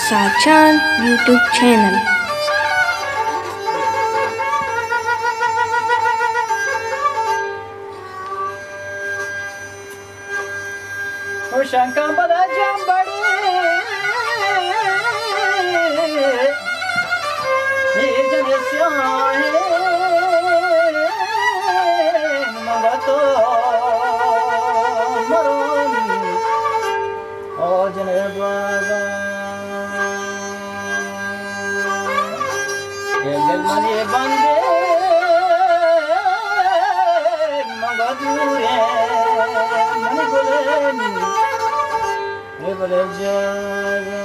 Sachan YouTube channel. Şanka bana jambadi nirjane syahe mangato maron ojane baga gel mani bande mangadure mani goleni Evle jaga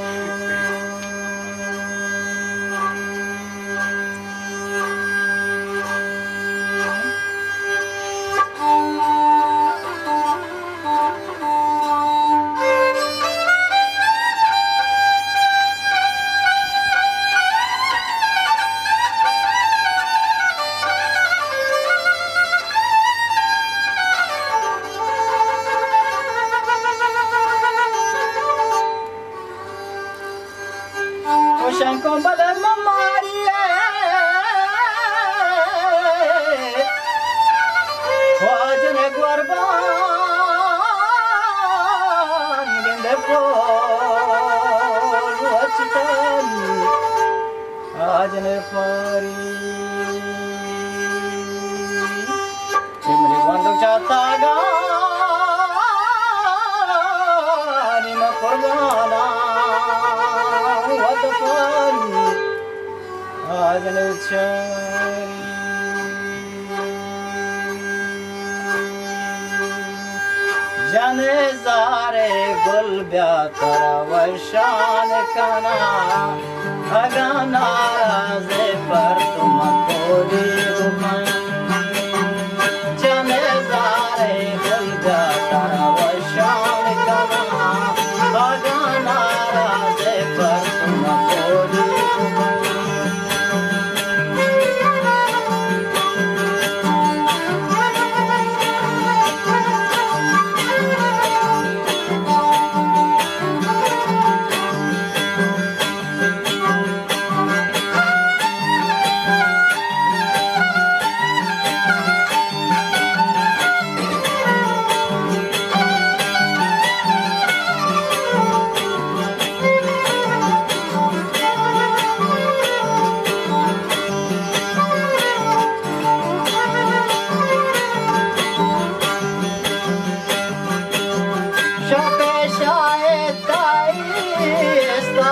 Shanko bala mamariye wajne gwarban gende pol wachtan ajne pari chimni banduk chataga ni ma qurbana Ajne chari jane zare gul byatara vaishan kana agana raze par tum kori gumay jane zare gul byatara vaishan kana agana raze par tum kori gumay Shaka shayet kai esta